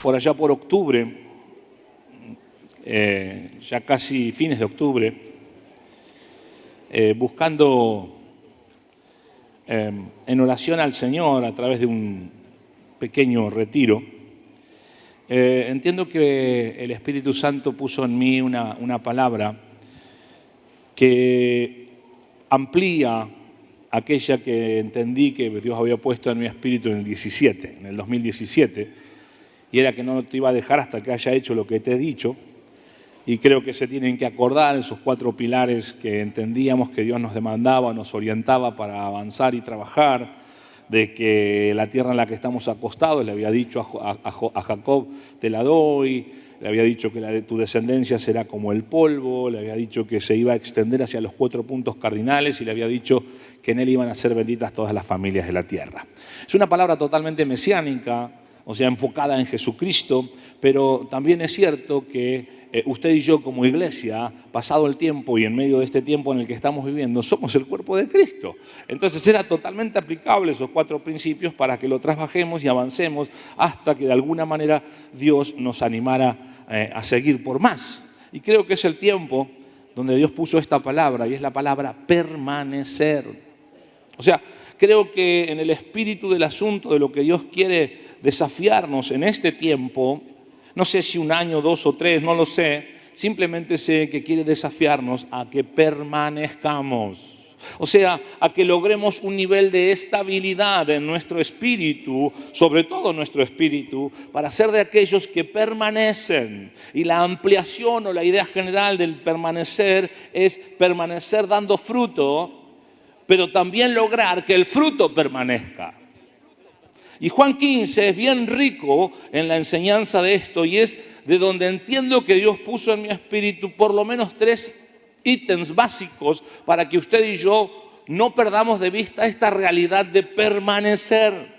por allá por octubre, ya casi fines de octubre, buscando en oración al Señor a través de un pequeño retiro, entiendo que el Espíritu Santo puso en mí una palabra que amplía aquella que entendí que Dios había puesto en mi espíritu en el 2017, y era que no te iba a dejar hasta que haya hecho lo que te he dicho. Y creo que se tienen que acordar esos 4 pilares que entendíamos que Dios nos demandaba, nos orientaba para avanzar y trabajar, de que la tierra en la que estamos acostados, le había dicho a Jacob, te la doy, le había dicho que la de tu descendencia será como el polvo, le había dicho que se iba a extender hacia los 4 puntos cardinales y le había dicho que en él iban a ser benditas todas las familias de la tierra. Es una palabra totalmente mesiánica, o sea, enfocada en Jesucristo, pero también es cierto que usted y yo como iglesia, pasado el tiempo y en medio de este tiempo en el que estamos viviendo, somos el cuerpo de Cristo. Entonces era totalmente aplicable esos 4 principios para que lo trabajemos y avancemos hasta que de alguna manera Dios nos animara a seguir por más. Y creo que es el tiempo donde Dios puso esta palabra, y es la palabra permanecer. O sea, creo que en el espíritu del asunto de lo que Dios quiere desafiarnos en este tiempo, no sé si 1 año, 2 o 3, no lo sé, simplemente sé que quiere desafiarnos a que permanezcamos. O sea, a que logremos un nivel de estabilidad en nuestro espíritu, sobre todo nuestro espíritu, para ser de aquellos que permanecen. Y la ampliación o la idea general del permanecer es permanecer dando fruto, pero también lograr que el fruto permanezca. Y Juan 15 es bien rico en la enseñanza de esto, y es de donde entiendo que Dios puso en mi espíritu por lo menos 3 ítems básicos para que usted y yo no perdamos de vista esta realidad de permanecer.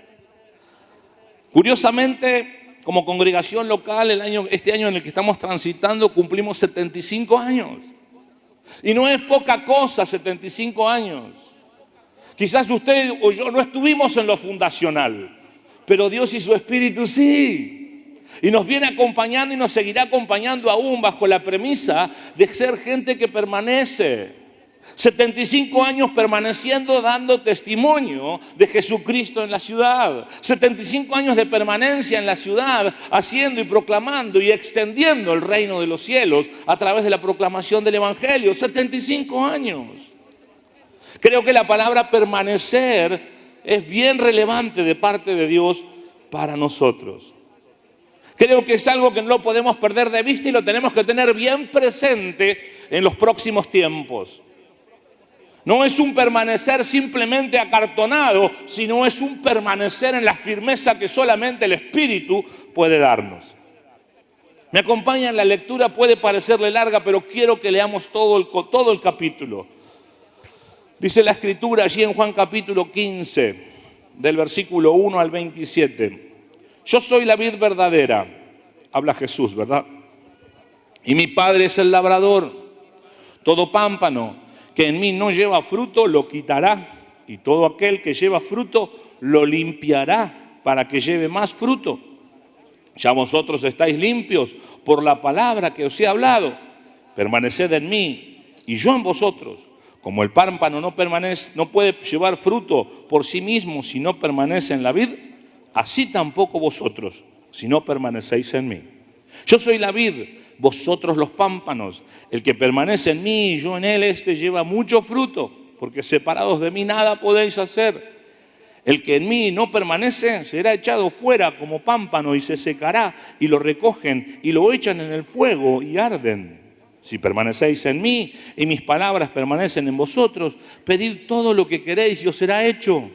Curiosamente, como congregación local, este año en el que estamos transitando, cumplimos 75 años. Y no es poca cosa 75 años. Quizás usted o yo no estuvimos en lo fundacional, pero Dios y su Espíritu sí. Y nos viene acompañando y nos seguirá acompañando aún bajo la premisa de ser gente que permanece. 75 años permaneciendo, dando testimonio de Jesucristo en la ciudad. 75 años de permanencia en la ciudad, haciendo y proclamando y extendiendo el reino de los cielos a través de la proclamación del Evangelio. 75 años. Creo que la palabra permanecer es bien relevante de parte de Dios para nosotros. Creo que es algo que no podemos perder de vista y lo tenemos que tener bien presente en los próximos tiempos. No es un permanecer simplemente acartonado, sino es un permanecer en la firmeza que solamente el Espíritu puede darnos. Me acompaña en la lectura, puede parecerle larga, pero quiero que leamos todo el capítulo. Dice la Escritura allí en Juan capítulo 15, del versículo 1 al 27. Yo soy la vid verdadera, habla Jesús, ¿verdad? Y mi Padre es el labrador. Todo pámpano que en mí no lleva fruto lo quitará, y todo aquel que lleva fruto lo limpiará para que lleve más fruto. Ya vosotros estáis limpios por la palabra que os he hablado. Permaneced en mí y yo en vosotros. Como el pámpano no puede llevar fruto por sí mismo si no permanece en la vid, así tampoco vosotros, si no permanecéis en mí. Yo soy la vid, vosotros los pámpanos. El que permanece en mí y yo en él, este lleva mucho fruto, porque separados de mí nada podéis hacer. El que en mí no permanece será echado fuera como pámpano y se secará, y lo recogen y lo echan en el fuego y arden. Si permanecéis en mí y mis palabras permanecen en vosotros, pedid todo lo que queréis y os será hecho.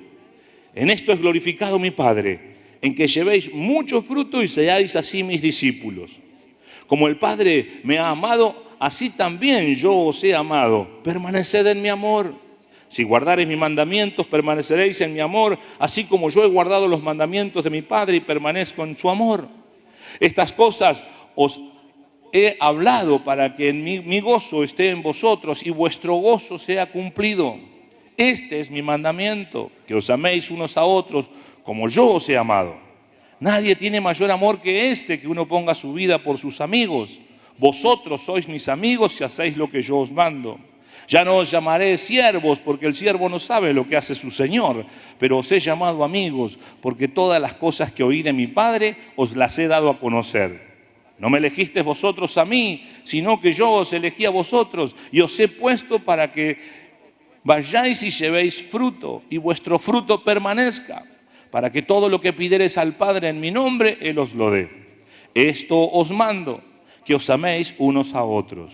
En esto es glorificado mi Padre, en que llevéis mucho fruto y seáis así mis discípulos. Como el Padre me ha amado, así también yo os he amado. Permaneced en mi amor. Si guardareis mis mandamientos, permaneceréis en mi amor, así como yo he guardado los mandamientos de mi Padre y permanezco en su amor. Estas cosas os he hablado para que mi gozo esté en vosotros y vuestro gozo sea cumplido. Este es mi mandamiento, que os améis unos a otros como yo os he amado. Nadie tiene mayor amor que este, que uno ponga su vida por sus amigos. Vosotros sois mis amigos si hacéis lo que yo os mando. Ya no os llamaré siervos, porque el siervo no sabe lo que hace su Señor, pero os he llamado amigos, porque todas las cosas que oí de mi Padre os las he dado a conocer. No me elegisteis vosotros a mí, sino que yo os elegí a vosotros y os he puesto para que vayáis y llevéis fruto y vuestro fruto permanezca, para que todo lo que pidiereis al Padre en mi nombre, Él os lo dé. Esto os mando, que os améis unos a otros.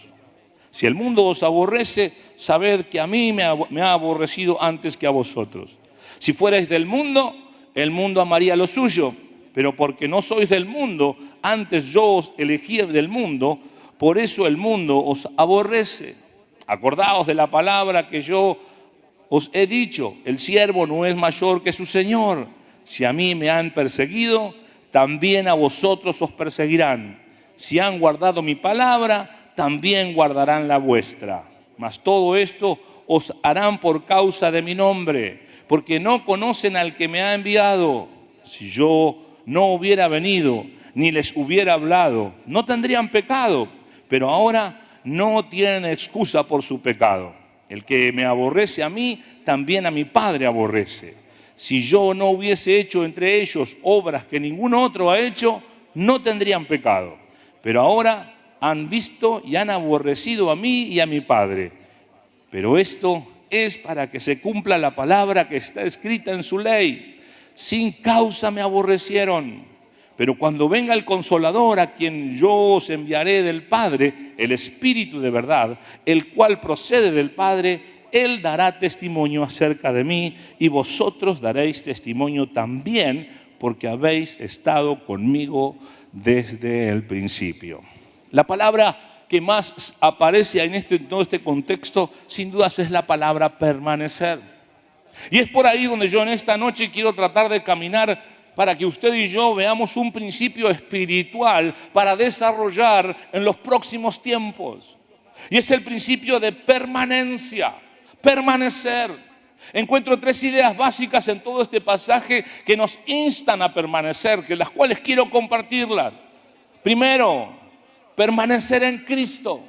Si el mundo os aborrece, sabed que a mí me ha aborrecido antes que a vosotros. Si fuerais del mundo, el mundo amaría lo suyo, pero porque no sois del mundo, antes yo os elegí del mundo, por eso el mundo os aborrece. Acordaos de la palabra que yo os he dicho, el siervo no es mayor que su Señor. Si a mí me han perseguido, también a vosotros os perseguirán. Si han guardado mi palabra, también guardarán la vuestra. Mas todo esto os harán por causa de mi nombre, porque no conocen al que me ha enviado. Si yo no hubiera venido, ni les hubiera hablado, no tendrían pecado, pero ahora no tienen excusa por su pecado. El que me aborrece a mí, también a mi Padre aborrece. Si yo no hubiese hecho entre ellos obras que ningún otro ha hecho, no tendrían pecado. Pero ahora han visto y han aborrecido a mí y a mi Padre. Pero esto es para que se cumpla la palabra que está escrita en su ley. Sin causa me aborrecieron. Pero cuando venga el Consolador, a quien yo os enviaré del Padre, el Espíritu de verdad, el cual procede del Padre, Él dará testimonio acerca de mí, y vosotros daréis testimonio también, porque habéis estado conmigo desde el principio. La palabra que más aparece en todo este contexto, sin dudas, es la palabra permanecer. Y es por ahí donde yo en esta noche quiero tratar de caminar para que usted y yo veamos un principio espiritual para desarrollar en los próximos tiempos. Y es el principio de permanencia, permanecer. Encuentro 3 ideas básicas en todo este pasaje que nos instan a permanecer, que las cuales quiero compartirlas. Primero, permanecer en Cristo.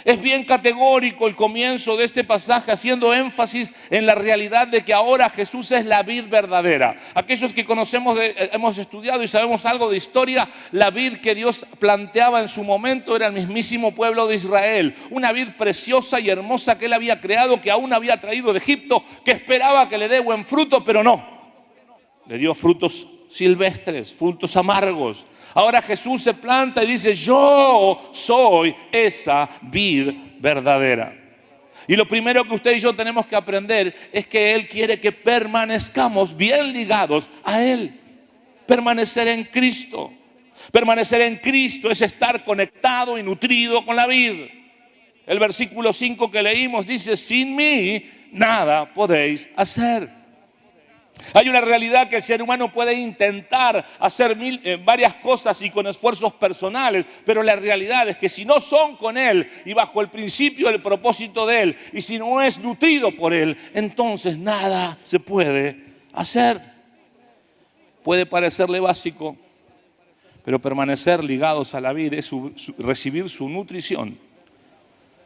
Es bien categórico el comienzo de este pasaje, haciendo énfasis en la realidad de que ahora Jesús es la vid verdadera. Aquellos que hemos estudiado y sabemos algo de historia, la vid que Dios planteaba en su momento era el mismísimo pueblo de Israel. Una vid preciosa y hermosa que Él había creado, que aún había traído de Egipto, que esperaba que le dé buen fruto, pero no. Le dio frutos silvestres, frutos amargos. Ahora Jesús se planta y dice, yo soy esa vid verdadera. Y lo primero que usted y yo tenemos que aprender es que Él quiere que permanezcamos bien ligados a Él. Permanecer en Cristo. Permanecer en Cristo es estar conectado y nutrido con la vid. El versículo 5 que leímos dice, sin mí nada podéis hacer. Hay una realidad que el ser humano puede intentar hacer varias cosas y con esfuerzos personales, pero la realidad es que si no son con Él y bajo el principio del propósito de Él, y si no es nutrido por Él, entonces nada se puede hacer. Puede parecerle básico, pero permanecer ligados a la vida es recibir su nutrición,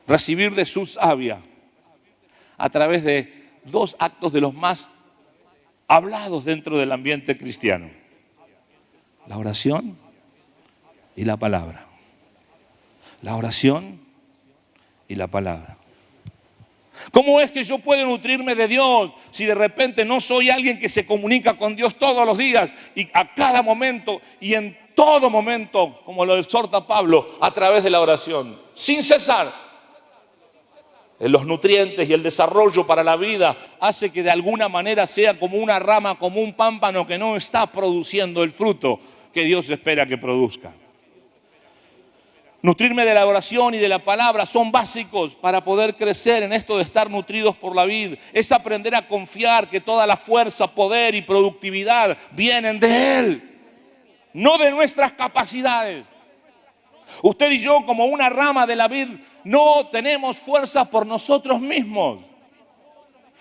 recibir de su savia a través de 2 actos de los más hablados dentro del ambiente cristiano: la oración y la palabra. La oración y la palabra. ¿Cómo es que yo puedo nutrirme de Dios si de repente no soy alguien que se comunica con Dios todos los días y a cada momento y en todo momento, como lo exhorta Pablo, a través de la oración, sin cesar? Los nutrientes y el desarrollo para la vida hace que de alguna manera sea como una rama, como un pámpano que no está produciendo el fruto que Dios espera que produzca. Nutrirme de la oración y de la palabra son básicos para poder crecer en esto de estar nutridos por la vid. Es aprender a confiar que toda la fuerza, poder y productividad vienen de Él, no de nuestras capacidades. Usted y yo, como una rama de la vid, no tenemos fuerza por nosotros mismos.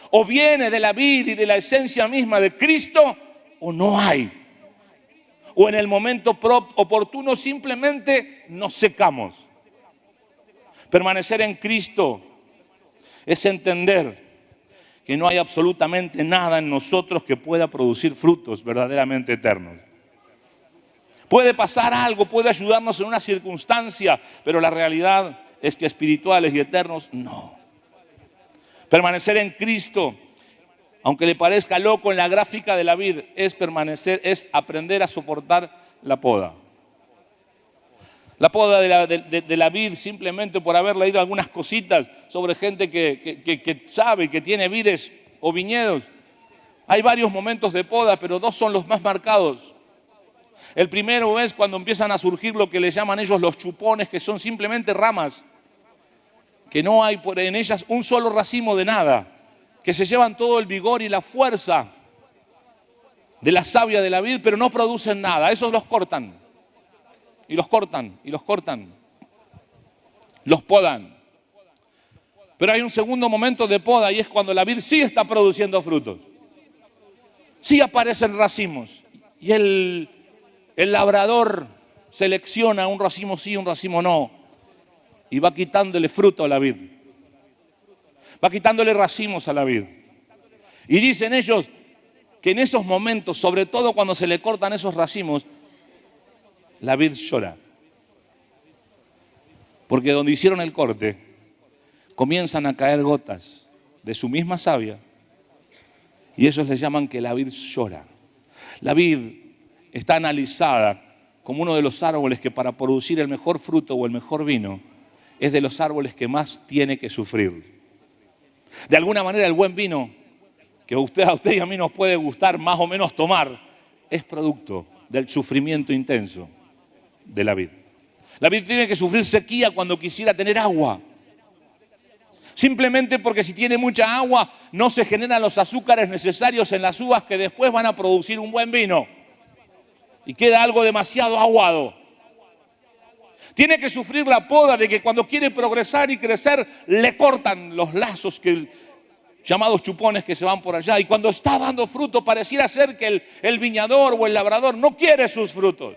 O viene de la vid y de la esencia misma de Cristo, o no hay. o en el momento oportuno simplemente nos secamos. Permanecer en Cristo es entender que no hay absolutamente nada en nosotros que pueda producir frutos verdaderamente eternos. Puede pasar algo, puede ayudarnos en una circunstancia, pero la realidad es que espirituales y eternos no. Permanecer en Cristo, aunque le parezca loco en la gráfica de la vid, es aprender a soportar la poda. La poda de la vid, simplemente por haber leído algunas cositas sobre gente que sabe, que tiene vides o viñedos. Hay varios momentos de poda, pero dos son los más marcados. El primero es cuando empiezan a surgir lo que le llaman ellos los chupones, que son simplemente ramas, que no hay en ellas un solo racimo de nada, que se llevan todo el vigor y la fuerza de la savia de la vid, pero no producen nada. Esos los cortan, y los cortan, y los cortan, los podan. Pero hay un segundo momento de poda y es cuando la vid sí está produciendo frutos. Sí aparecen racimos y el labrador selecciona un racimo sí, un racimo no, y va quitándole fruto a la vid. Va quitándole racimos a la vid. Y dicen ellos que en esos momentos, sobre todo cuando se le cortan esos racimos, la vid llora. Porque donde hicieron el corte, comienzan a caer gotas de su misma savia. Y ellos les llaman que la vid llora. La vid está analizada como uno de los árboles que para producir el mejor fruto o el mejor vino es de los árboles que más tiene que sufrir. De alguna manera el buen vino, que a usted y a mí nos puede gustar más o menos tomar, es producto del sufrimiento intenso de la vid. La vid tiene que sufrir sequía cuando quisiera tener agua. Simplemente porque si tiene mucha agua no se generan los azúcares necesarios en las uvas que después van a producir un buen vino. Y queda algo demasiado aguado. Tiene que sufrir la poda de que cuando quiere progresar y crecer le cortan los lazos llamados chupones que se van por allá. Y cuando está dando fruto pareciera ser que el viñador o el labrador no quiere sus frutos.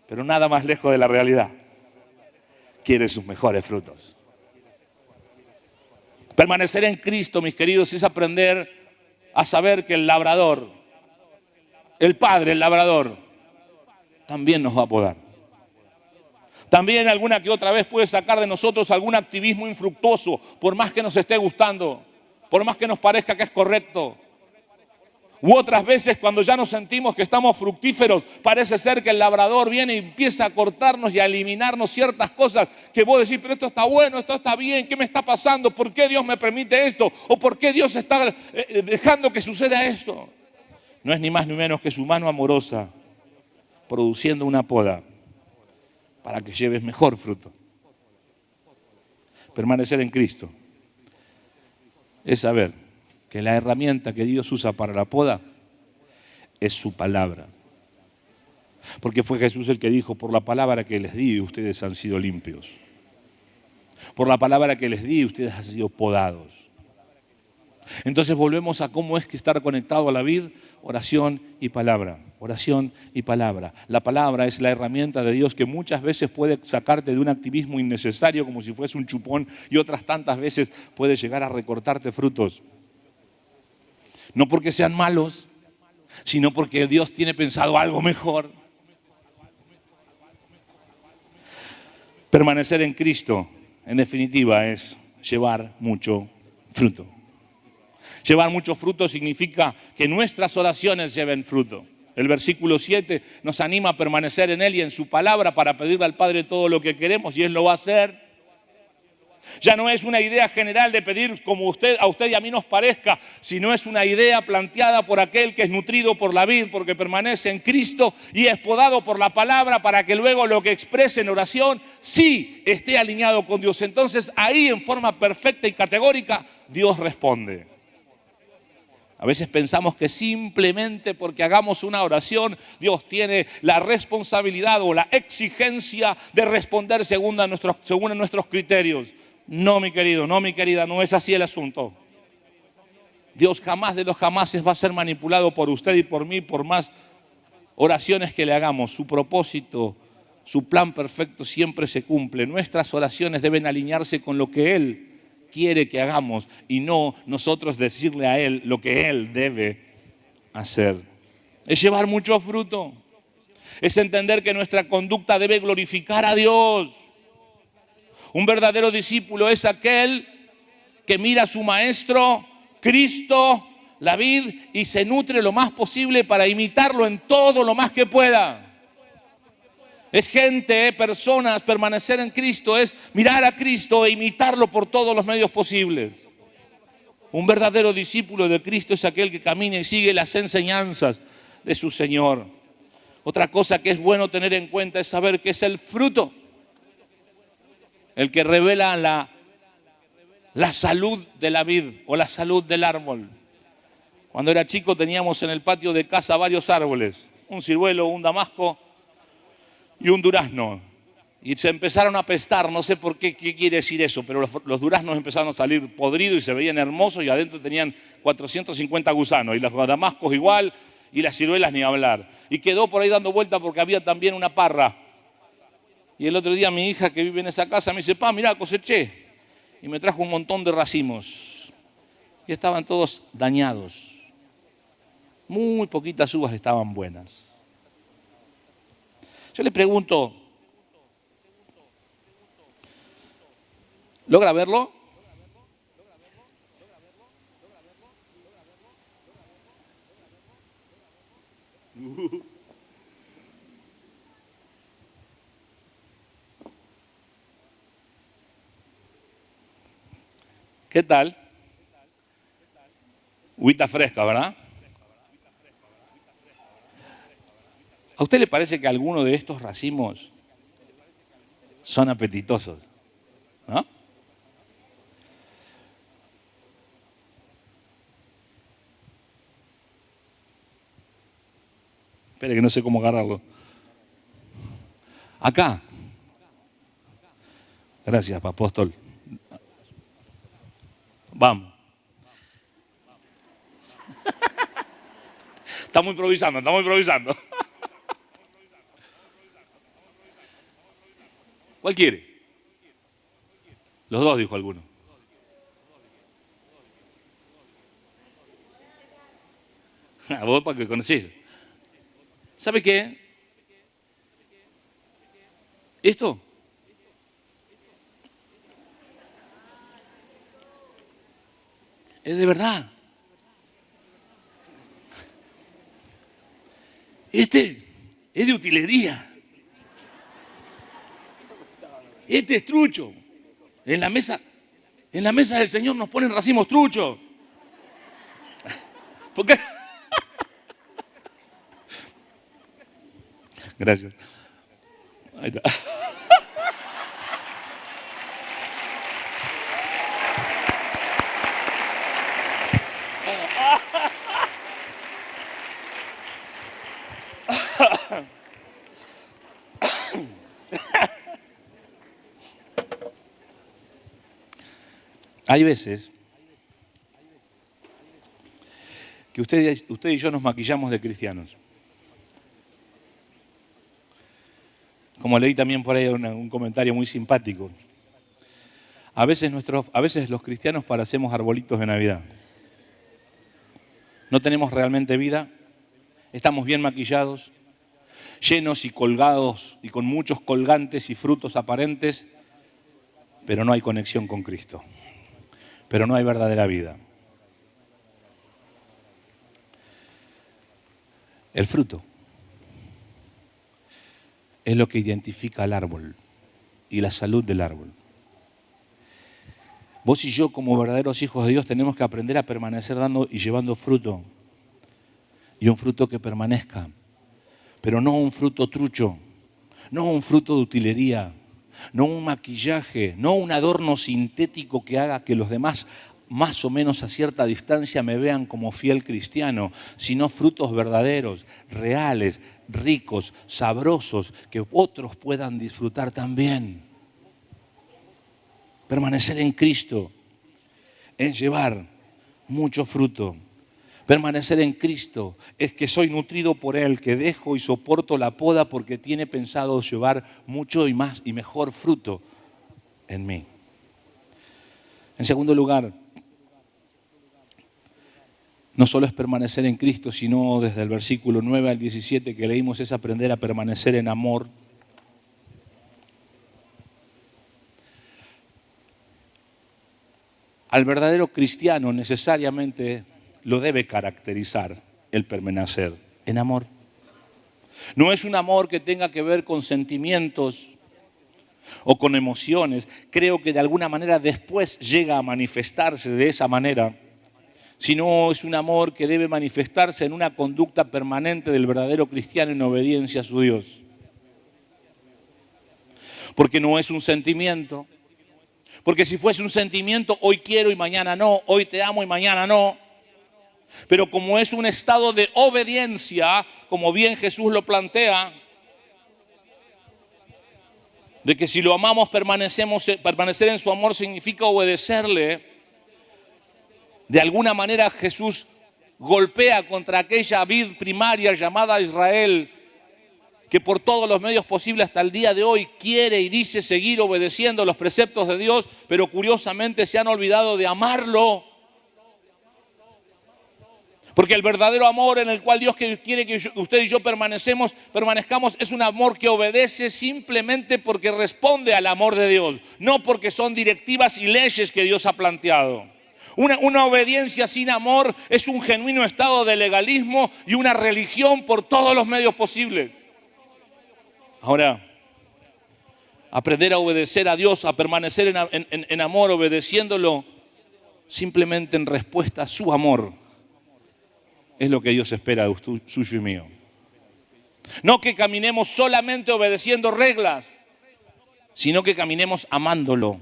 Pero nada más lejos de la realidad. Quiere sus mejores frutos. Permanecer en Cristo, mis queridos, es aprender a saber que el labrador, el Padre, el labrador, también nos va a podar. También alguna que otra vez puede sacar de nosotros algún activismo infructuoso, por más que nos esté gustando, por más que nos parezca que es correcto. U otras veces cuando ya nos sentimos que estamos fructíferos, parece ser que el labrador viene y empieza a cortarnos y a eliminarnos ciertas cosas que vos decís, pero esto está bueno, esto está bien, ¿qué me está pasando? ¿Por qué Dios me permite esto? ¿O por qué Dios está dejando que suceda esto? No es ni más ni menos que su mano amorosa produciendo una poda para que lleves mejor fruto. Permanecer en Cristo es saber que la herramienta que Dios usa para la poda es su palabra. Porque fue Jesús el que dijo, por la palabra que les di, ustedes han sido limpios. Por la palabra que les di, ustedes han sido podados. Entonces volvemos a cómo es que estar conectado a la vid, oración y palabra. Oración y palabra. La palabra es la herramienta de Dios que muchas veces puede sacarte de un activismo innecesario como si fuese un chupón y otras tantas veces puede llegar a recortarte frutos. No porque sean malos, sino porque Dios tiene pensado algo mejor. Permanecer en Cristo, en definitiva, es llevar mucho fruto. Llevar mucho fruto significa que nuestras oraciones lleven fruto. El versículo 7 nos anima a permanecer en Él y en su palabra para pedirle al Padre todo lo que queremos y Él lo va a hacer. Ya no es una idea general de pedir como a usted y a mí nos parezca, sino es una idea planteada por aquel que es nutrido por la vid, porque permanece en Cristo y es podado por la palabra para que luego lo que exprese en oración sí esté alineado con Dios. Entonces ahí en forma perfecta y categórica Dios responde. A veces pensamos que simplemente porque hagamos una oración, Dios tiene la responsabilidad o la exigencia de responder según nuestros criterios. No, mi querido, no, mi querida, no es así el asunto. Dios jamás de los jamases va a ser manipulado por usted y por mí, por más oraciones que le hagamos, su propósito, su plan perfecto siempre se cumple. Nuestras oraciones deben alinearse con lo que Él quiere que hagamos y no nosotros decirle a Él lo que Él debe hacer. Es llevar mucho fruto. Es entender que nuestra conducta debe glorificar a Dios. Un verdadero discípulo es aquel que mira a su maestro, Cristo, la vid, y se nutre lo más posible para imitarlo en todo lo más que pueda. Es gente, personas, permanecer en Cristo es mirar a Cristo e imitarlo por todos los medios posibles. Un verdadero discípulo de Cristo es aquel que camina y sigue las enseñanzas de su Señor. Otra cosa que es bueno tener en cuenta es saber que es el fruto el que revela la salud de la vid o la salud del árbol. Cuando era chico teníamos en el patio de casa varios árboles, un ciruelo, un damasco y un durazno. Y se empezaron a apestar, no sé por qué quiere decir eso, pero los duraznos empezaron a salir podridos y se veían hermosos y adentro tenían 450 gusanos. Y los damascos igual y las ciruelas ni hablar. Y quedó por ahí dando vuelta porque había también una parra. Y el otro día mi hija que vive en esa casa me dice, mirá, coseché. Y me trajo un montón de racimos. Y estaban todos dañados. Muy poquitas uvas estaban buenas. Yo le pregunto, ¿logra verlo? ¿Qué tal? Uvita fresca, ¿verdad? ¿A usted le parece que alguno de estos racimos son apetitosos? ¿No? Espere que no sé cómo agarrarlo. Acá. Gracias, apóstol. Vamos. Estamos improvisando. ¿Cuál quiere? Los dos, dijo alguno. A vos para que conocés. ¿Sabe qué? Esto es de verdad. Este es de utilería. Este es trucho. En la mesa del Señor nos ponen racimos truchos. ¿Por qué? Gracias. Ahí está. Hay veces que usted y yo nos maquillamos de cristianos. Como leí también por ahí un comentario muy simpático. A veces los cristianos parecemos arbolitos de Navidad. No tenemos realmente vida, estamos bien maquillados, llenos y colgados y con muchos colgantes y frutos aparentes, pero no hay conexión con Cristo. Pero no hay verdadera vida. El fruto es lo que identifica al árbol y la salud del árbol. Vos y yo, como verdaderos hijos de Dios, tenemos que aprender a permanecer dando y llevando fruto. Y un fruto que permanezca. Pero no un fruto trucho, no un fruto de utilería, no un maquillaje, no un adorno sintético que haga que los demás más o menos a cierta distancia me vean como fiel cristiano, sino frutos verdaderos, reales, ricos, sabrosos, que otros puedan disfrutar también. Permanecer en Cristo es llevar mucho fruto, Permanecer en Cristo es que soy nutrido por Él, que dejo y soporto la poda porque tiene pensado llevar mucho y más y mejor fruto en mí. En segundo lugar, no solo es permanecer en Cristo, sino desde el versículo 9 al 17 que leímos es aprender a permanecer en amor. Al verdadero cristiano necesariamente lo debe caracterizar el permanecer en amor. No es un amor que tenga que ver con sentimientos o con emociones. Creo que de alguna manera después llega a manifestarse de esa manera. Sino es un amor que debe manifestarse en una conducta permanente del verdadero cristiano en obediencia a su Dios. Porque no es un sentimiento. Porque si fuese un sentimiento, hoy quiero y mañana no, hoy te amo y mañana no. Pero como es un estado de obediencia, como bien Jesús lo plantea, de que si lo amamos, permanecer en su amor significa obedecerle. De alguna manera Jesús golpea contra aquella vid primaria llamada Israel, que por todos los medios posibles hasta el día de hoy quiere y dice seguir obedeciendo los preceptos de Dios, pero curiosamente se han olvidado de amarlo. Porque el verdadero amor en el cual Dios quiere que usted y yo permanezcamos es un amor que obedece simplemente porque responde al amor de Dios, no porque son directivas y leyes que Dios ha planteado. Una obediencia sin amor es un genuino estado de legalismo y una religión por todos los medios posibles. Ahora, aprender a obedecer a Dios, a permanecer en amor, obedeciéndolo simplemente en respuesta a su amor, es lo que Dios espera de suyo y mío. No que caminemos solamente obedeciendo reglas, sino que caminemos amándolo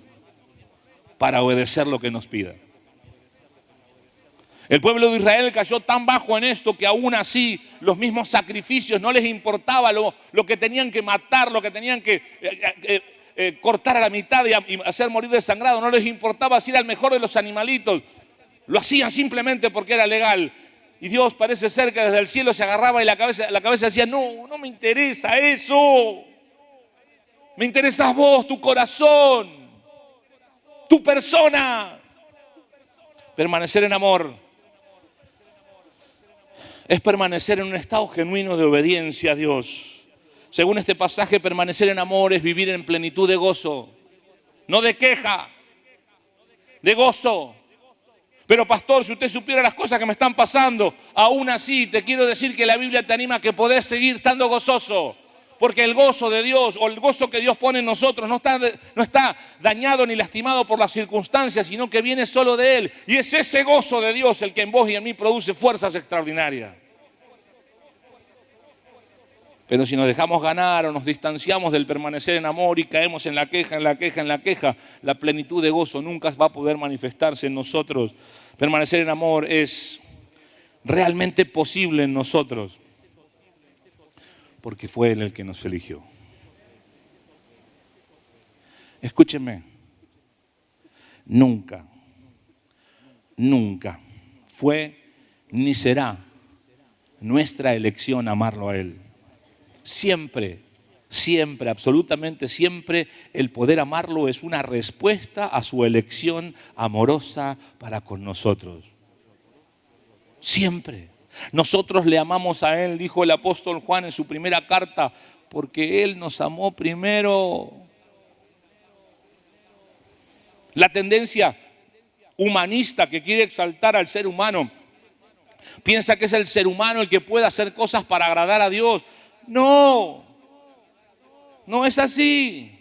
para obedecer lo que nos pida. El pueblo de Israel cayó tan bajo en esto que aún así los mismos sacrificios no les importaba lo que tenían que matar, lo que tenían que cortar a la mitad y hacer morir desangrado. No les importaba si era el mejor de los animalitos. Lo hacían simplemente porque era legal. Y Dios parece ser que desde el cielo se agarraba y la cabeza decía, no me interesa eso. Me interesas vos, tu corazón, tu persona. Permanecer en amor es permanecer en un estado genuino de obediencia a Dios. Según este pasaje, permanecer en amor es vivir en plenitud de gozo, no de queja, de gozo. Pero pastor, si usted supiera las cosas que me están pasando, aún así te quiero decir que la Biblia te anima a que podés seguir estando gozoso. Porque el gozo de Dios o el gozo que Dios pone en nosotros no está dañado ni lastimado por las circunstancias, sino que viene solo de Él. Y es ese gozo de Dios el que en vos y en mí produce fuerzas extraordinarias. Pero si nos dejamos ganar o nos distanciamos del permanecer en amor y caemos en la queja, la plenitud de gozo nunca va a poder manifestarse en nosotros. Permanecer en amor es realmente posible en nosotros, porque fue Él el que nos eligió. Escúchenme, nunca fue ni será nuestra elección amarlo a Él. Siempre, absolutamente siempre, el poder amarlo es una respuesta a su elección amorosa para con nosotros. Siempre. Nosotros le amamos a Él, dijo el apóstol Juan en su primera carta, porque Él nos amó primero. La tendencia humanista que quiere exaltar al ser humano piensa que es el ser humano el que puede hacer cosas para agradar a Dios. No es así.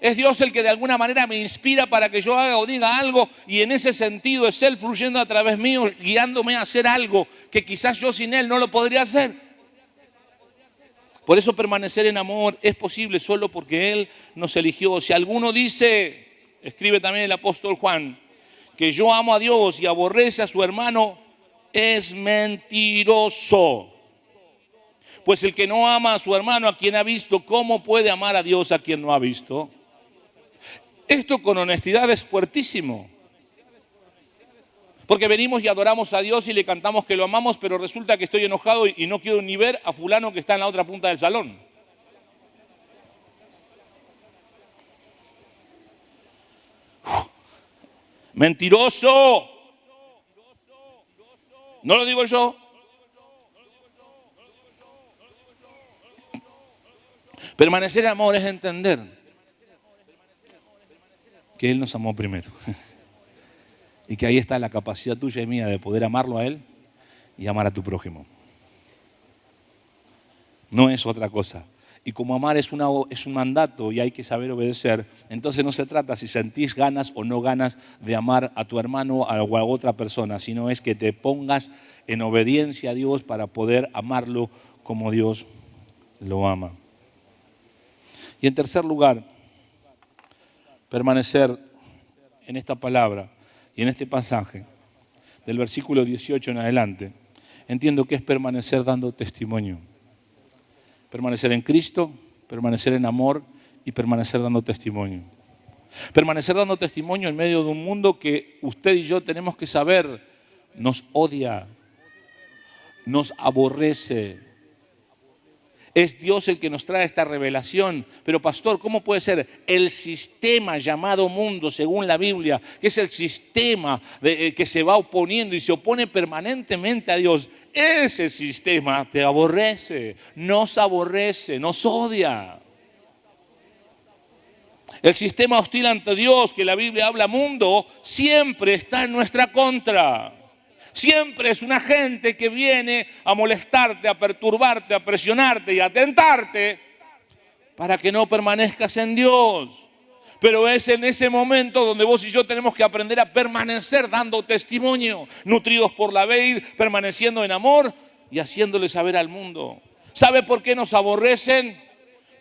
Es Dios el que de alguna manera me inspira para que yo haga o diga algo, y en ese sentido es Él fluyendo a través mío, guiándome a hacer algo que quizás yo sin Él no lo podría hacer. Por eso permanecer en amor es posible solo porque Él nos eligió. Si alguno dice, escribe también el apóstol Juan, que yo amo a Dios y aborrece a su hermano, es mentiroso. Pues el que no ama a su hermano a quien ha visto, ¿cómo puede amar a Dios a quien no ha visto? Esto con honestidad es fuertísimo. Porque venimos y adoramos a Dios y le cantamos que lo amamos, pero resulta que estoy enojado y no quiero ni ver a fulano que está en la otra punta del salón. Mentiroso. No lo digo yo. Permanecer en amor es entender que Él nos amó primero. Y que ahí está la capacidad tuya y mía de poder amarlo a Él y amar a tu prójimo. No es otra cosa. Y como amar es un mandato y hay que saber obedecer, entonces no se trata si sentís ganas o no ganas de amar a tu hermano o a otra persona, sino es que te pongas en obediencia a Dios para poder amarlo como Dios lo ama. Y en tercer lugar, permanecer en esta palabra y en este pasaje, del versículo 18 en adelante, entiendo que es permanecer dando testimonio. Permanecer en Cristo, permanecer en amor y permanecer dando testimonio. Permanecer dando testimonio en medio de un mundo que usted y yo tenemos que saber nos odia, nos aborrece. Es Dios el que nos trae esta revelación. Pero pastor, ¿cómo puede ser el sistema llamado mundo según la Biblia, que es el sistema que se va oponiendo y se opone permanentemente a Dios? Ese sistema te aborrece, nos odia. El sistema hostil ante Dios, que la Biblia habla mundo, siempre está en nuestra contra. Siempre es una gente que viene a molestarte, a perturbarte, a presionarte y a tentarte para que no permanezcas en Dios. Pero es en ese momento donde vos y yo tenemos que aprender a permanecer dando testimonio, nutridos por la vid, permaneciendo en amor y haciéndole saber al mundo. ¿Sabe por qué nos aborrecen?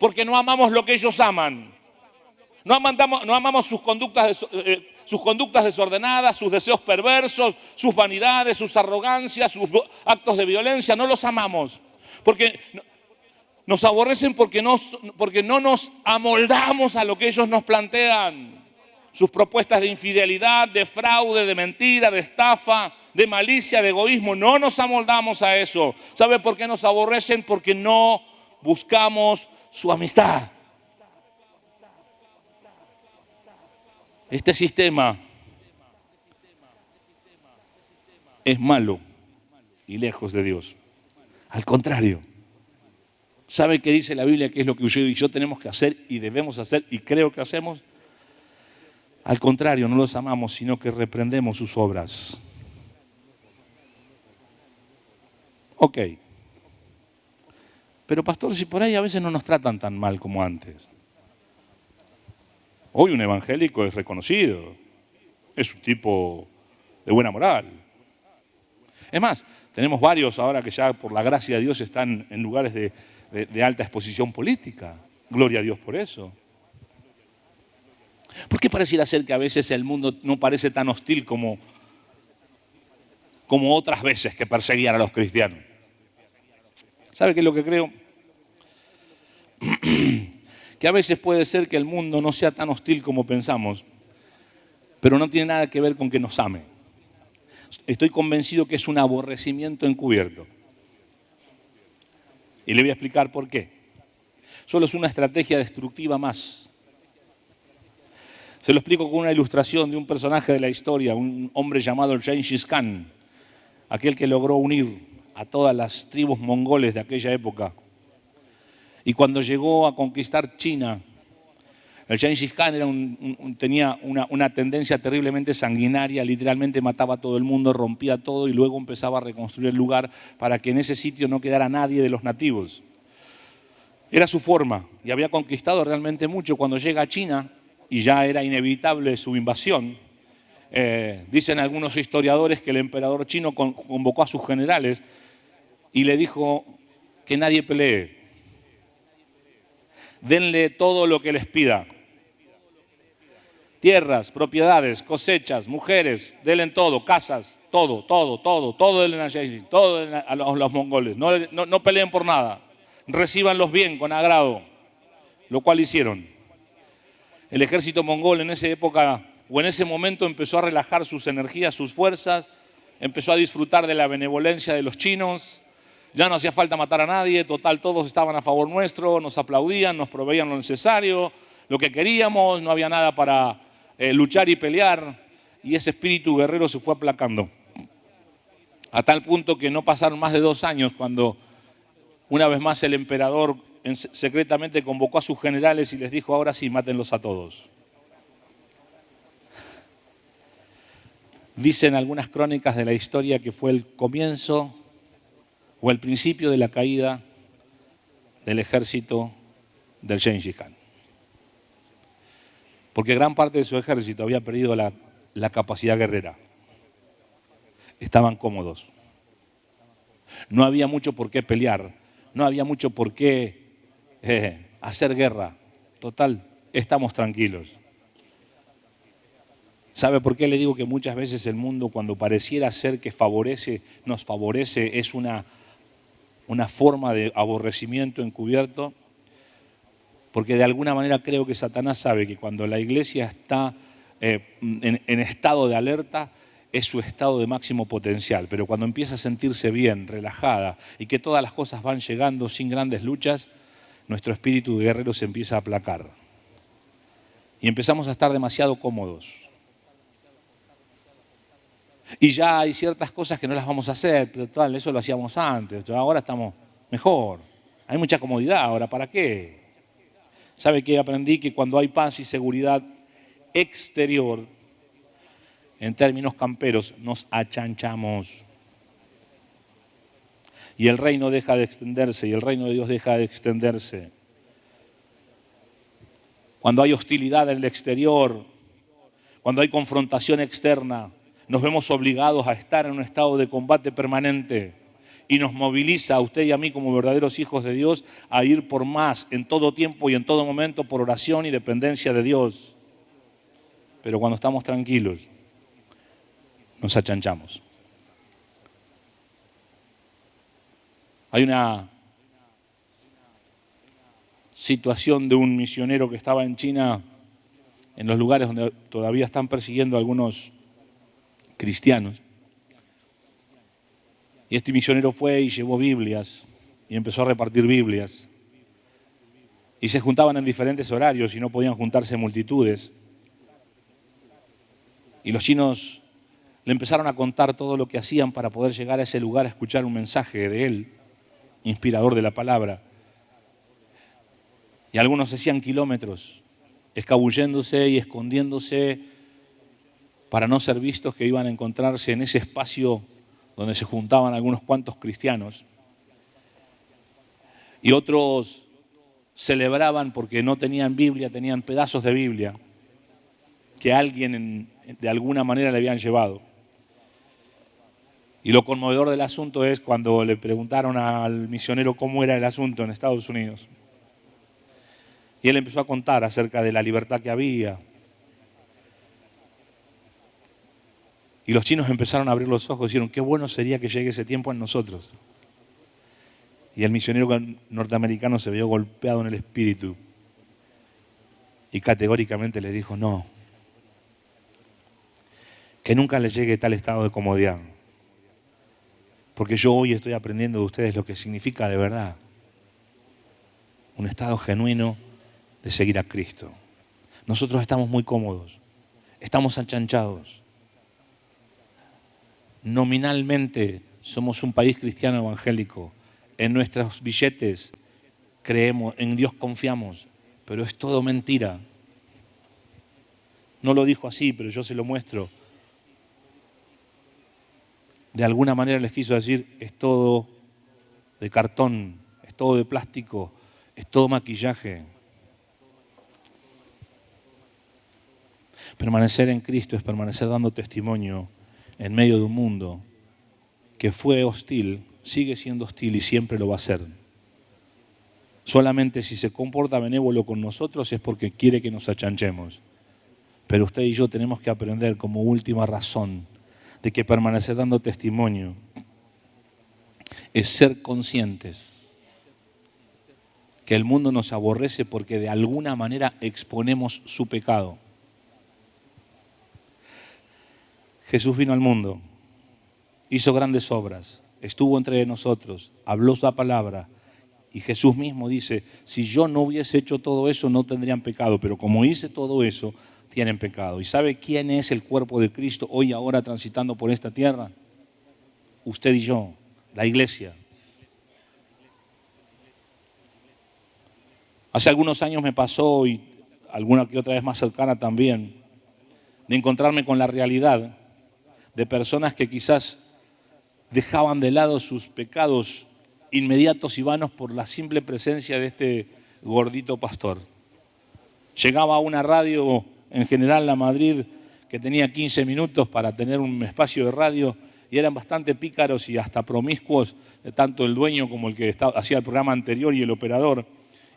Porque no amamos lo que ellos aman. No amamos sus conductas desordenadas, sus deseos perversos, sus vanidades, sus arrogancias, sus actos de violencia. No los amamos. Porque nos aborrecen porque no nos amoldamos a lo que ellos nos plantean. Sus propuestas de infidelidad, de fraude, de mentira, de estafa, de malicia, de egoísmo. No nos amoldamos a eso. ¿Sabe por qué nos aborrecen? Porque no buscamos su amistad. Este sistema es malo y lejos de Dios. Al contrario, ¿sabe qué dice la Biblia? ¿Qué es lo que usted y yo tenemos que hacer y debemos hacer y creo que hacemos? Al contrario, no los amamos, sino que reprendemos sus obras. Ok. Pero pastor, si por ahí a veces no nos tratan tan mal como antes. Hoy un evangélico es reconocido, es un tipo de buena moral. Es más, tenemos varios ahora que ya por la gracia de Dios están en lugares de alta exposición política. Gloria a Dios por eso. ¿Por qué pareciera ser que a veces el mundo no parece tan hostil como otras veces que perseguían a los cristianos? ¿Sabe qué es lo que creo? Que a veces puede ser que el mundo no sea tan hostil como pensamos, pero no tiene nada que ver con que nos ame. Estoy convencido que es un aborrecimiento encubierto. Y le voy a explicar por qué. Solo es una estrategia destructiva más. Se lo explico con una ilustración de un personaje de la historia, un hombre llamado Gengis Khan, aquel que logró unir a todas las tribus mongoles de aquella época. Y cuando llegó a conquistar China, el Gengis Khan tenía una tendencia terriblemente sanguinaria, literalmente mataba a todo el mundo, rompía todo y luego empezaba a reconstruir el lugar para que en ese sitio no quedara nadie de los nativos. Era su forma y había conquistado realmente mucho. Cuando llega a China y ya era inevitable su invasión, dicen algunos historiadores que el emperador chino convocó a sus generales y le dijo que nadie pelee. Denle todo lo que les pida. Tierras, propiedades, cosechas, mujeres, denle todo, casas, todo denle a Gengis, todo denle a los mongoles. No peleen por nada. Recíbanlos bien, con agrado. Lo cual hicieron. El ejército mongol en esa época o en ese momento empezó a relajar sus energías, sus fuerzas, empezó a disfrutar de la benevolencia de los chinos. Ya no hacía falta matar a nadie, total, todos estaban a favor nuestro, nos aplaudían, nos proveían lo necesario, lo que queríamos, no había nada para luchar y pelear. Y ese espíritu guerrero se fue aplacando. A tal punto que no pasaron más de 2 años cuando una vez más el emperador secretamente convocó a sus generales y les dijo: ahora sí, mátenlos a todos. Dicen algunas crónicas de la historia que fue el comienzo o el principio de la caída del ejército del Gengis Khan. Porque gran parte de su ejército había perdido la capacidad guerrera. Estaban cómodos. No había mucho por qué pelear, no había mucho por qué hacer guerra. Total, estamos tranquilos. ¿Sabe por qué le digo que muchas veces el mundo, cuando pareciera ser que nos favorece, es una forma de aborrecimiento encubierto? Porque de alguna manera creo que Satanás sabe que cuando la iglesia está en estado de alerta, es su estado de máximo potencial. Pero cuando empieza a sentirse bien, relajada, y que todas las cosas van llegando sin grandes luchas, nuestro espíritu de guerrero se empieza a aplacar. Y empezamos a estar demasiado cómodos. Y ya hay ciertas cosas que no las vamos a hacer, pero tal, eso lo hacíamos antes, ahora estamos mejor. Hay mucha comodidad, ahora ¿para qué? ¿Sabe qué? Aprendí que cuando hay paz y seguridad exterior, en términos camperos, nos achanchamos. Y el reino deja de extenderse, y el reino de Dios deja de extenderse. Cuando hay hostilidad en el exterior, cuando hay confrontación externa, nos vemos obligados a estar en un estado de combate permanente y nos moviliza a usted y a mí como verdaderos hijos de Dios a ir por más en todo tiempo y en todo momento por oración y dependencia de Dios. Pero cuando estamos tranquilos, nos achanchamos. Hay una situación de un misionero que estaba en China, en los lugares donde todavía están persiguiendo a algunos cristianos. Y este misionero fue y llevó Biblias y empezó a repartir Biblias. Y se juntaban en diferentes horarios y no podían juntarse multitudes. Y los chinos le empezaron a contar todo lo que hacían para poder llegar a ese lugar a escuchar un mensaje de él, inspirador de la palabra. Y algunos hacían kilómetros, escabulléndose y escondiéndose para no ser vistos, que iban a encontrarse en ese espacio donde se juntaban algunos cuantos cristianos. Y otros celebraban porque no tenían Biblia, tenían pedazos de Biblia que alguien de alguna manera le habían llevado. Y lo conmovedor del asunto es cuando le preguntaron al misionero cómo era el asunto en Estados Unidos. Y él empezó a contar acerca de la libertad que había. Y los chinos empezaron a abrir los ojos y dijeron: qué bueno sería que llegue ese tiempo en nosotros. Y el misionero norteamericano se vio golpeado en el espíritu y categóricamente le dijo: no, que nunca les llegue tal estado de comodidad, porque yo hoy estoy aprendiendo de ustedes lo que significa de verdad un estado genuino de seguir a Cristo. Nosotros estamos muy cómodos, estamos achanchados. Nominalmente somos un país cristiano evangélico. En nuestros billetes creemos, en Dios confiamos, pero es todo mentira. No lo dijo así, pero yo se lo muestro. De alguna manera les quiso decir: es todo de cartón, es todo de plástico, es todo maquillaje. Permanecer en Cristo es permanecer dando testimonio en medio de un mundo que fue hostil, sigue siendo hostil y siempre lo va a ser. Solamente si se comporta benévolo con nosotros es porque quiere que nos achanchemos. Pero usted y yo tenemos que aprender como última razón de que permanecer dando testimonio es ser conscientes que el mundo nos aborrece porque de alguna manera exponemos su pecado. Jesús vino al mundo hizo grandes obras, estuvo entre nosotros, habló su palabra. Y Jesús mismo dice, si yo no hubiese hecho todo eso, no tendrían pecado. Pero como hice todo eso, tienen pecado. ¿Y sabe quién es el cuerpo de Cristo hoy ahora transitando por esta tierra? Usted y yo, la iglesia. Hace algunos años me pasó, y alguna que otra vez más cercana también, de encontrarme con la realidad de personas que quizás dejaban de lado sus pecados inmediatos y vanos por la simple presencia de este gordito pastor. Llegaba a una radio, en general la Madrid, que tenía 15 minutos para tener un espacio de radio, y eran bastante pícaros y hasta promiscuos, tanto el dueño como el que hacía el programa anterior y el operador.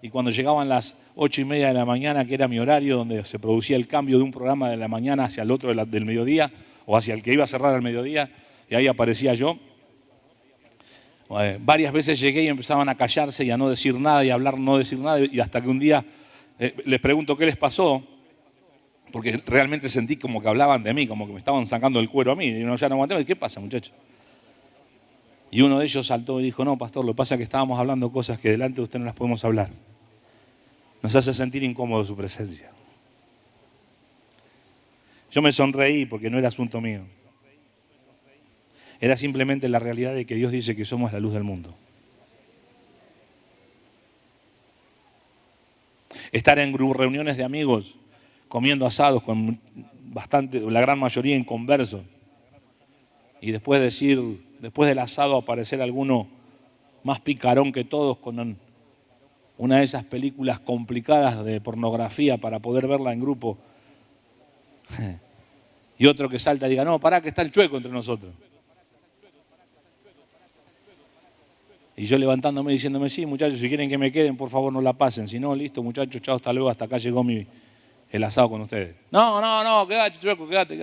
Y cuando llegaban las 8:30 de la mañana, que era mi horario, donde se producía el cambio de un programa de la mañana hacia el otro del mediodía, o hacia el que iba a cerrar al mediodía, y ahí aparecía yo. Varias veces llegué y empezaban a callarse y a no decir nada y a hablar, no decir nada, y hasta que un día les pregunto qué les pasó, porque realmente sentí como que hablaban de mí, como que me estaban sacando el cuero a mí, y ya no aguanté. ¿Qué pasa, muchachos? Y uno de ellos saltó y dijo, no, pastor, lo que pasa es que estábamos hablando cosas que delante de usted no las podemos hablar. Nos hace sentir incómodo su presencia. Yo me sonreí porque no era asunto mío. Era simplemente la realidad de que Dios dice que somos la luz del mundo. Estar en reuniones de amigos, comiendo asados con la gran mayoría inconversos, y después del asado aparecer alguno más picarón que todos con una de esas películas complicadas de pornografía para poder verla en grupo, y otro que salta y diga, no, pará que está el chueco entre nosotros. Y yo levantándome diciéndome, sí, muchachos, si quieren que me queden, por favor no la pasen. Si no, listo, muchachos, chao, hasta luego, hasta acá llegó el asado con ustedes. No, quédate, chueco, quédate.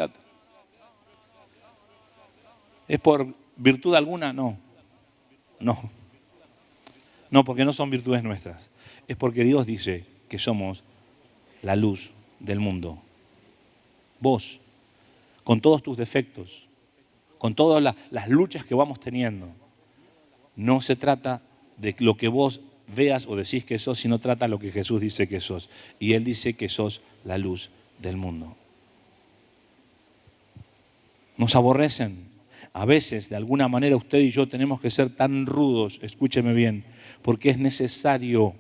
¿Es por virtud alguna? No, porque no son virtudes nuestras. Es porque Dios dice que somos la luz del mundo. Vos, con todos tus defectos, con todas las luchas que vamos teniendo, no se trata de lo que vos veas o decís que sos, sino trata de lo que Jesús dice que sos. Y Él dice que sos la luz del mundo. Nos aborrecen. A veces, de alguna manera, usted y yo tenemos que ser tan rudos, escúcheme bien, porque es necesario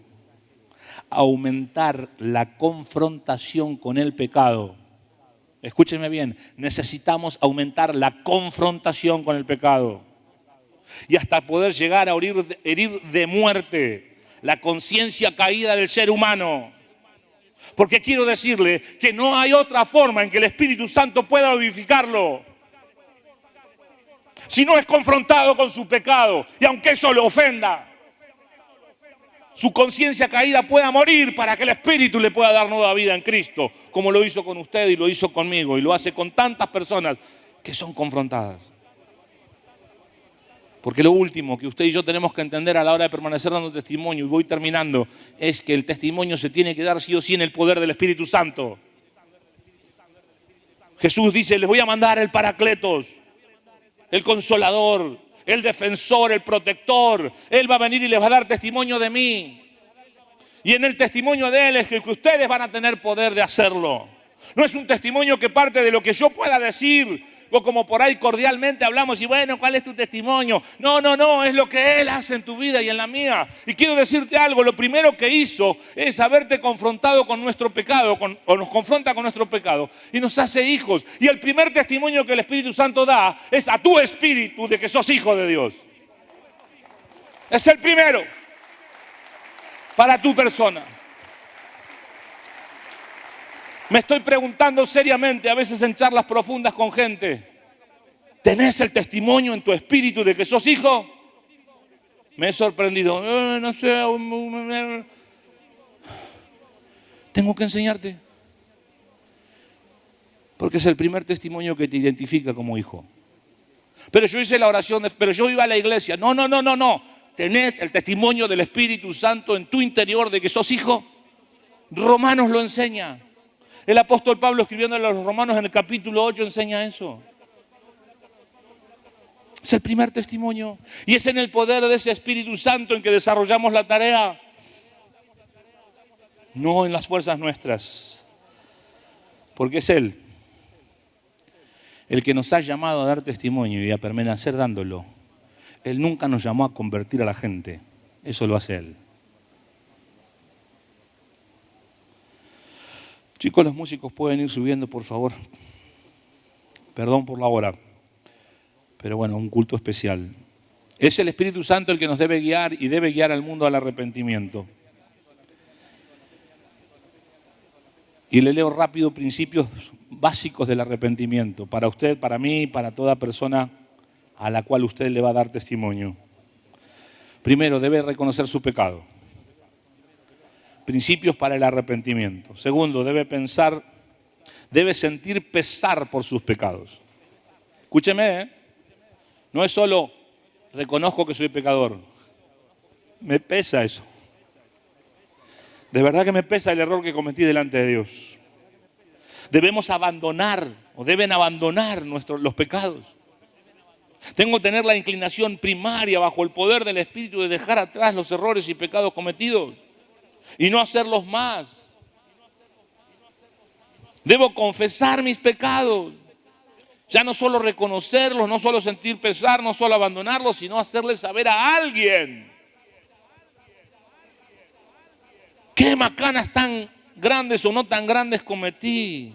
aumentar la confrontación con el pecado. Escúcheme bien, necesitamos aumentar la confrontación con el pecado. Y hasta poder llegar a herir de muerte la conciencia caída del ser humano. Porque quiero decirle que no hay otra forma en que el Espíritu Santo pueda vivificarlo si no es confrontado con su pecado. Y aunque eso le ofenda, su conciencia caída pueda morir para que el Espíritu le pueda dar nueva vida en Cristo, como lo hizo con usted y lo hizo conmigo y lo hace con tantas personas que son confrontadas. Porque lo último que usted y yo tenemos que entender a la hora de permanecer dando testimonio, y voy terminando, es que el testimonio se tiene que dar sí o sí en el poder del Espíritu Santo. Jesús dice, les voy a mandar el Paracletos, el Consolador, el Defensor, el Protector. Él va a venir y les va a dar testimonio de mí. Y en el testimonio de Él es que ustedes van a tener poder de hacerlo. No es un testimonio que parte de lo que yo pueda decir, o como por ahí cordialmente hablamos y bueno, ¿cuál es tu testimonio? No, es lo que Él hace en tu vida y en la mía. Y quiero decirte algo, lo primero que hizo es haberte confrontado con nuestro pecado, o nos confronta con nuestro pecado y nos hace hijos. Y el primer testimonio que el Espíritu Santo da es a tu espíritu de que sos hijo de Dios. Es el primero para tu persona. Me estoy preguntando seriamente, a veces en charlas profundas con gente, ¿tenés el testimonio en tu espíritu de que sos hijo? Me he sorprendido. No sé. Tengo que enseñarte. Porque es el primer testimonio que te identifica como hijo. Pero yo hice la oración, pero yo iba a la iglesia. No. ¿Tenés el testimonio del Espíritu Santo en tu interior de que sos hijo? Romanos lo enseña. El apóstol Pablo escribiendo a los Romanos en el capítulo 8 enseña eso. Es el primer testimonio. Y es en el poder de ese Espíritu Santo en que desarrollamos la tarea. No en las fuerzas nuestras. Porque es Él el que nos ha llamado a dar testimonio y a permanecer dándolo. Él nunca nos llamó a convertir a la gente. Eso lo hace Él. Chicos, los músicos pueden ir subiendo, por favor. Perdón por la hora. Pero bueno, un culto especial. Es el Espíritu Santo el que nos debe guiar y debe guiar al mundo al arrepentimiento. Y le leo rápido principios básicos del arrepentimiento. Para usted, para mí, para toda persona a la cual usted le va a dar testimonio. Primero, debe reconocer su pecado. Principios para el arrepentimiento. Segundo, debe sentir pesar por sus pecados. Escúcheme, no es solo reconozco que soy pecador. Me pesa eso. De verdad que me pesa el error que cometí delante de Dios. Debemos abandonar o deben abandonar los pecados. Tengo que tener la inclinación primaria bajo el poder del Espíritu de dejar atrás los errores y pecados cometidos y no hacerlos más. Debo confesar mis pecados. Ya no solo reconocerlos, no solo sentir pesar, no solo abandonarlos, sino hacerles saber a alguien. ¿Qué macanas tan grandes o no tan grandes cometí?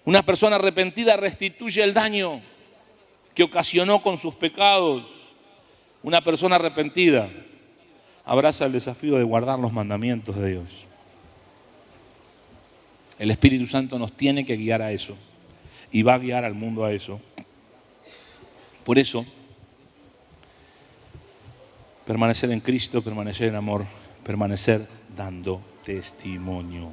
Una persona arrepentida restituye el daño que ocasionó con sus pecados. Una persona arrepentida abraza el desafío de guardar los mandamientos de Dios. El Espíritu Santo nos tiene que guiar a eso y va a guiar al mundo a eso. Por eso, permanecer en Cristo, permanecer en amor, permanecer dando testimonio.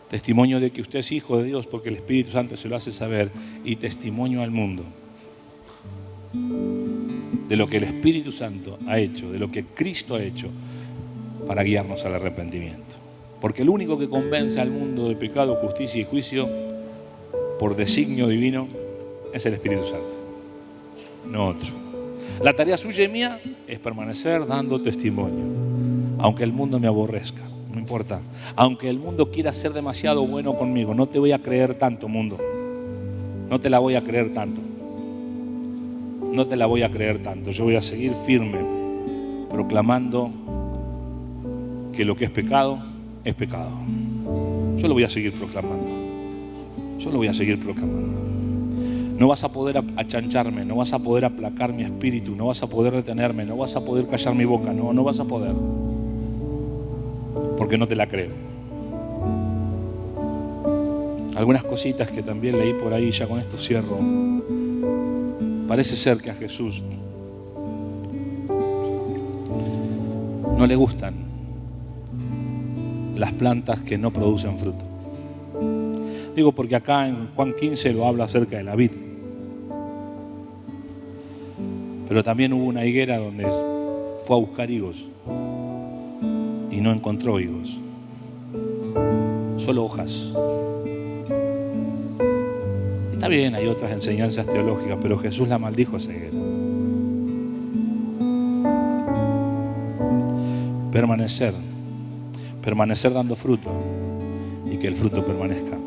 Testimonio de que usted es hijo de Dios porque el Espíritu Santo se lo hace saber, y testimonio al mundo de lo que el Espíritu Santo ha hecho, de lo que Cristo ha hecho para guiarnos al arrepentimiento. Porque el único que convence al mundo de pecado, justicia y juicio por designio divino es el Espíritu Santo, no otro. La tarea suya y mía es permanecer dando testimonio, aunque el mundo me aborrezca, no importa. Aunque el mundo quiera ser demasiado bueno conmigo, no te voy a creer tanto, mundo. No te la voy a creer tanto. No te la voy a creer tanto. Yo voy a seguir firme, proclamando que lo que es pecado, es pecado. Yo lo voy a seguir proclamando. Yo lo voy a seguir proclamando. No vas a poder achancharme, no vas a poder aplacar mi espíritu, no vas a poder detenerme, no vas a poder callar mi boca, no vas a poder. Porque no te la creo. Algunas cositas que también leí por ahí, ya con esto cierro. Parece ser que a Jesús no le gustan las plantas que no producen fruto. Digo porque acá en Juan 15 lo habla acerca de la vid. Pero también hubo una higuera donde fue a buscar higos y no encontró higos, solo hojas. Está bien, hay otras enseñanzas teológicas, pero Jesús la maldijo a esa higuera. Permanecer dando fruto y que el fruto permanezca.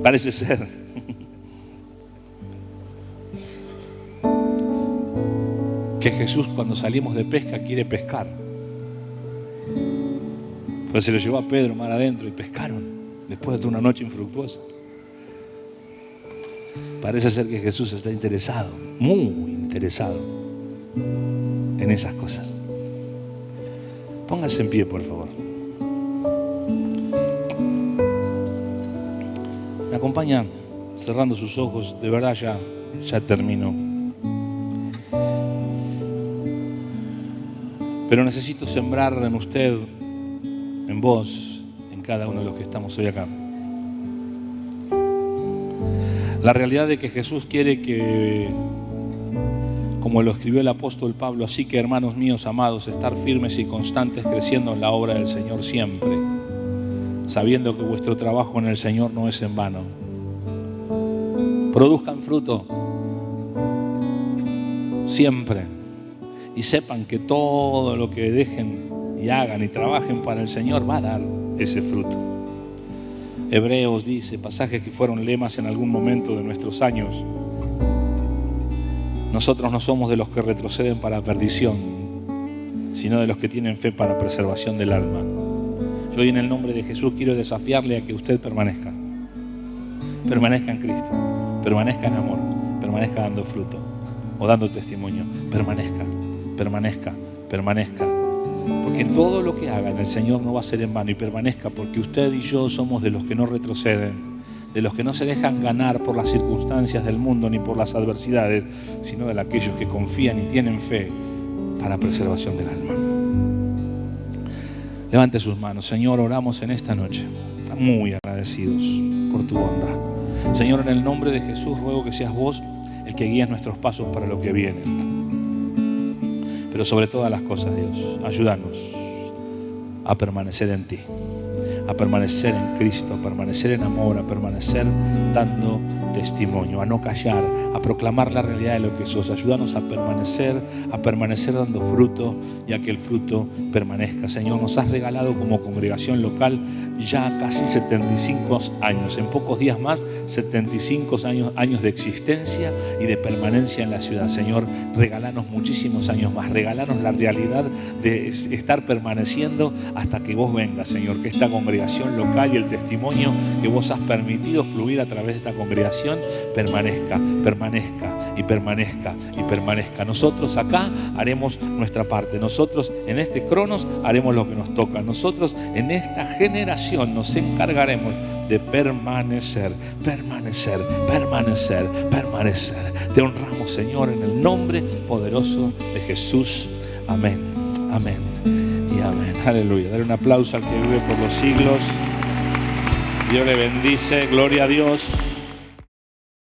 Parece ser que Jesús, cuando salimos de pesca, quiere pescar. Pero se lo llevó a Pedro mar adentro y pescaron después de una noche infructuosa. Parece ser que Jesús está interesado, muy interesado en esas cosas. Póngase en pie, por favor. Me acompañan cerrando sus ojos. De verdad ya termino. Pero necesito sembrar en usted, en vos, en cada uno de los que estamos hoy acá, la realidad de que Jesús quiere que, como lo escribió el apóstol Pablo, así que, hermanos míos amados, estar firmes y constantes, creciendo en la obra del Señor siempre, sabiendo que vuestro trabajo en el Señor no es en vano. Produzcan fruto siempre y sepan que todo lo que dejen y hagan y trabajen para el Señor va a dar ese fruto. Hebreos dice, pasajes que fueron lemas en algún momento de nuestros años: nosotros no somos de los que retroceden para perdición, sino de los que tienen fe para preservación del alma. Yo hoy en el nombre de Jesús quiero desafiarle a que usted permanezca. Permanezca en Cristo, permanezca en amor, permanezca dando fruto o dando testimonio. Permanezca, permanezca, permanezca. Porque todo lo que haga en el Señor no va a ser en vano. Y permanezca porque usted y yo somos de los que no retroceden, de los que no se dejan ganar por las circunstancias del mundo ni por las adversidades, sino de aquellos que confían y tienen fe para preservación del alma. Levante sus manos. Señor, oramos en esta noche, muy agradecidos por tu bondad. Señor, en el nombre de Jesús ruego que seas vos el que guíes nuestros pasos para lo que viene. Pero sobre todas las cosas, Dios, ayúdanos a permanecer en ti, a permanecer en Cristo, a permanecer en amor, a permanecer dando testimonio, a no callar, a proclamar la realidad de lo que sos. Ayúdanos a permanecer dando fruto y a que el fruto permanezca. Señor, nos has regalado como congregación local ya casi 75 años, en pocos días más, 75 años de existencia y de permanencia en la ciudad. Señor, regalanos muchísimos años más, regalanos la realidad de estar permaneciendo hasta que vos vengas, Señor, que esta congregación local y el testimonio que vos has permitido fluir a través de esta congregación permanezca, permanezca y permanezca y permanezca. Nosotros acá haremos nuestra parte. Nosotros en este Cronos haremos lo que nos toca. Nosotros en esta generación nos encargaremos de permanecer, permanecer, permanecer, permanecer. Te honramos, Señor, en el nombre poderoso de Jesús. Amén, amén y amén. Aleluya. Dale un aplauso al que vive por los siglos. Dios le bendice. Gloria a Dios.